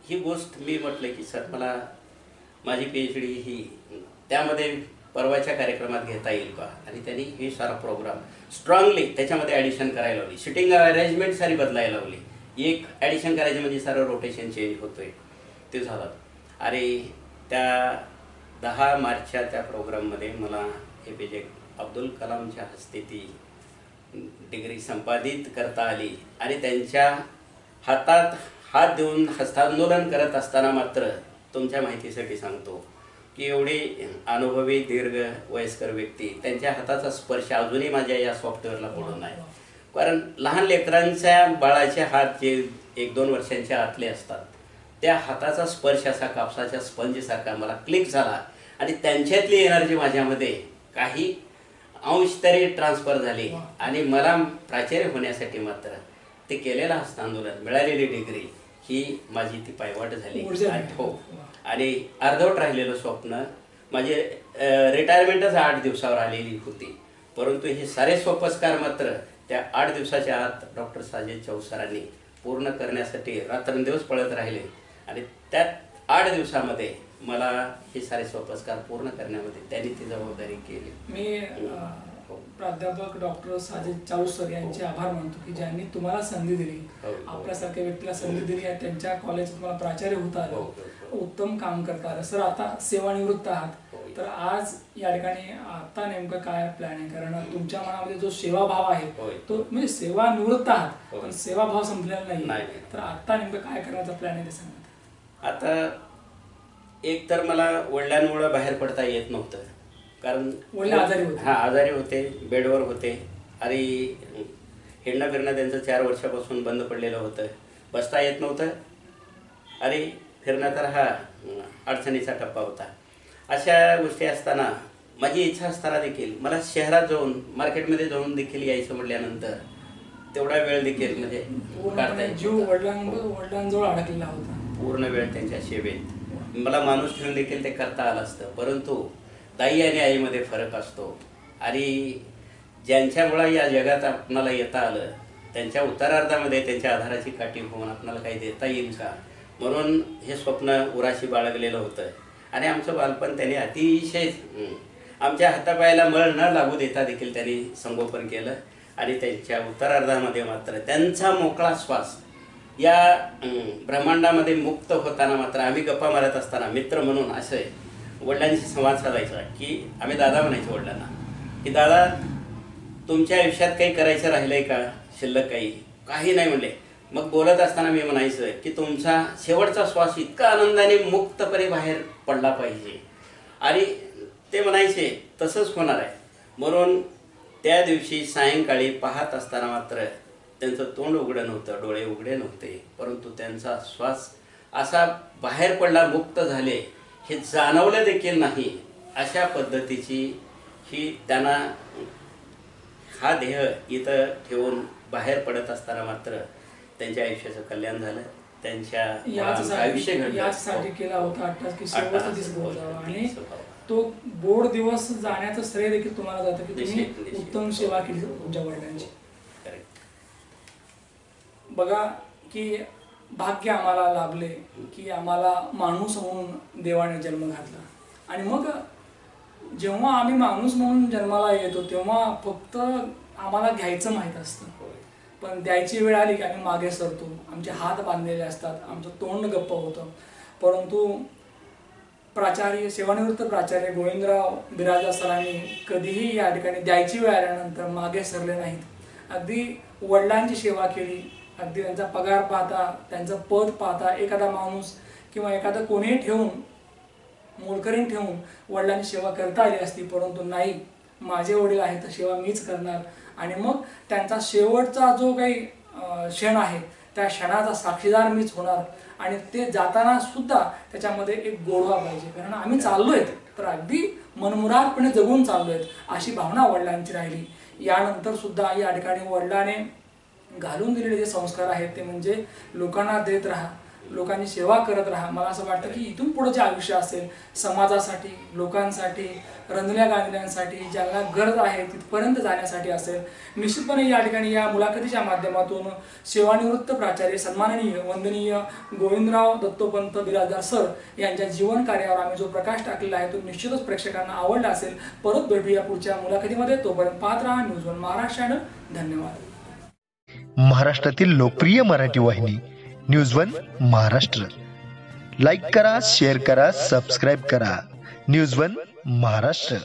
ही गोष्ट मी म्हटलं की सर मला माझी PhD ही त्यामध्ये परवाच्या कार्यक्रमात घेता येईल का, आणि त्यांनी हे सारा प्रोग्राम स्ट्रॉंगली त्याच्यामध्ये ॲडिशन करायला लावली, सिटिंग अरेंजमेंट सारी बदलायला लावली. एक ॲडिशन करायची म्हणजे सारं रोटेशन चेंज होतोय ते झालं. आणि त्या 10 मार्चच्या त्या प्रोग्राममध्ये मला APJ अब्दुल कलामच्या हस्ते ती डिग्री संपादित करता आली. आणि त्यांच्या हातात हात देऊन हस्तांदोलन करत असताना मात्र तुमच्या माहितीसाठी सांगतो की एवढी अनुभवी दीर्घ वयस्कर व्यक्ती त्यांच्या हाताचा स्पर्श अजूनही माझ्या या सॉफ्टवेअरला पडून आहे. कारण लहान लेकरांच्या बाळाचे हात जे 1-2 वर्षांच्या आतले असतात त्या हाताचा स्पर्श असा कापसाच्या स्पंजसारखा मला क्लिक झाला आणि त्यांच्यातली एनर्जी माझ्यामध्ये काही अंश तरी ट्रान्सफर झाली. आणि मला प्राचार्य होण्यासाठी मात्र ते केलेलं हस्तांदोलन, मिळालेली डिग्री ही माझी ती पायवाट झाली. हो, आणि अर्धवट राहिलेलं स्वप्न माझे रिटायरमेंटच 8 दिवसावर आलेली होती. परंतु हे सारे सोपस्कार मात्र त्या 8 दिवसाच्या आत डॉक्टर साजिद चौसरांनी पूर्ण करण्यासाठी रात्रंदिवस पळत राहिले. आणि त्यात 8 दिवसामध्ये मला हे सारे सोपस्कार पूर्ण करण्यामध्ये त्यांनी ती जबाबदारी केली. मी प्राध्यापक डॉक्टर साजिद चाऊसर यांचे आभार मानतो की ज्यांनी तुम्हाला संधी दिली, आपल्यासारख्या व्यक्तीला संधी दिली आणि त्यांच्या कॉलेजात तुम्हाला प्राचार्य होता आलं, उत्तम काम करता आलं. सर आता सेवानिवृत्त आहात, तर आज या ठिकाणी आता नेमकं काय प्लॅन आहे? कारण तुमच्या मनामध्ये जो सेवाभाव आहे तो म्हणजे सेवानिवृत्त आहात पण सेवाभाव संपलेला नाही, तर आता नेमकं काय करण्याचा प्लॅन आहे ते सांगा. आता एक तर मला वडिलांमुळे बाहेर पडता येत नव्हतं, कारण आजारी होते, बेडवर होते आणि हिंडणं फिरणं त्यांचं 4 वर्षापासून बंद पडलेलं होतं. बसता येत नव्हतं आणि फिरणं तर हा अडचणीचा टप्पा होता. अशा गोष्टी असताना माझी इच्छा असताना देखील मला शहरात जाऊन मार्केटमध्ये जाऊन देखील यायचं म्हटल्यानंतर तेवढा वेळ देखील म्हणजे वडिलांजवळ अडकलेला होता, पूर्ण वेळ त्यांच्या सेवेत मला माणूस ठेवून देखील ते करता आलं असतं. परंतु ताई आणि आईमध्ये फरक असतो आणि ज्यांच्यामुळे या जगात आपणाला येता आलं त्यांच्या उत्तरार्धामध्ये त्यांच्या आधाराची काठी होऊन आपणाला काही देता येईल का, म्हणून हे स्वप्न उराशी बाळगलेलं होतं. आणि आमचं बालपण त्यांनी अतिशय आमच्या हातापायाला मळ न लागू देता देखील त्यांनी संगोपन केलं. आणि त्यांच्या उत्तरार्धामध्ये मात्र त्यांचा मोकळा श्वास या ब्रह्मांडामध्ये मुक्त होताना मात्र आम्ही गप्पा मारत असताना मित्र म्हणून असे वडिलांशी संवाद साधायचा की आम्ही दादा म्हणायचो वडिलांना की दादा तुमच्या आयुष्यात काही करायचं राहिलंय का, शिल्लक काही नाही म्हणले. मग बोलत असताना मी म्हणायचं की तुमचा शेवटचा श्वास इतका आनंदाने मुक्तपणे बाहेर पडला पाहिजे. आणि ते म्हणायचे तसंच होणार आहे. म्हणून त्या दिवशी सायंकाळी पाहत असताना मात्र त्यांचं तोंड उघडं नव्हतं, डोळे उघडे नव्हते, परंतु त्यांचा श्वास असा बाहेर पडला, मुक्त झाले हे जाणवलं देखील नाही. अशा पद्धतीची ही त्यांना हा देह इथं ठेवून बाहेर पडत असताना मात्र त्यांच्या आयुष्याचं कल्याण झालं. त्यांच्या आयुष्य यासाठी केला होता की शेवटचा दिवस बोर्ड जावा, आणि तो बोर्ड दिवस जाण्याचं श्रेय देखील तुम्हाला जातं की तुम्ही उत्तम सेवा केली तुमच्या वडिलांची. बघा की भाग्य आम्हाला लाभले की आम्हाला माणूस म्हणून देवाने जन्म घातला. आणि मग जेव्हा आम्ही माणूस म्हणून जन्माला येतो तेव्हा फक्त आम्हाला घ्यायचं माहीत असतं, पण द्यायची वेळ आली की आम्ही मागे सरतो, आमचे हात बांधलेले असतात, आमचं तोंड गप्प होतं. परंतु प्राचार्य सेवानिवृत्त प्राचार्य गोविंदराव बिराजदार सरांनी कधीही या ठिकाणी द्यायची वेळ आल्यानंतर मागे सरले नाहीत. अगदी वडिलांची सेवा केली, अगदी त्यांचा पगार पाहता, त्यांचं पद पाहता एखादा माणूस किंवा एखादं कोणीही ठेवून मोलकरीण ठेवून वडिलांची सेवा करता आली असती, परंतु नाही, माझे वडील आहेत तर सेवा मीच करणार. आणि मग त्यांचा शेवटचा जो काही क्षण आहे त्या क्षणाचा साक्षीदार मीच होणार. आणि ते जाताना सुद्धा त्याच्यामध्ये एक गोडवा पाहिजे, कारण आम्ही चाललोय तर अगदी मनमुरादपणे जगून चाललोय अशी भावना वडिलांची राहिली. यानंतर सुद्धा या ठिकाणी वडिलांने घालून दिलेले जे संस्कार आहेत ते म्हणजे लोकांना देत राहा, लोकांची सेवा करत राहा. मला असं वाटतं की इथून पुढे जे आयुष्य असेल समाजासाठी, लोकांसाठी, रंजल्या गांधल्यांसाठी, ज्यांना गरज आहे तिथपर्यंत जाण्यासाठी असेल. निश्चितपणे या ठिकाणी या मुलाखतीच्या माध्यमातून सेवानिवृत्त प्राचार्य सन्माननीय वंदनीय गोविंदराव दत्तोपंत बिराजदार सर यांच्या जीवन कार्यावर आम्ही जो प्रकाश टाकलेला आहे तो निश्चितच प्रेक्षकांना आवडला असेल. परत भेटूया पुढच्या मुलाखतीमध्ये. तोपर्यंत पाहत राहा न्यूज वन महाराष्ट्र चॅनल. धन्यवाद. महाराष्ट्रातील लोकप्रिय मराठी वाहिनी न्यूज वन महाराष्ट्र. लाईक करा, शेअर करा, सबस्क्राईब करा. News one Maharashtra.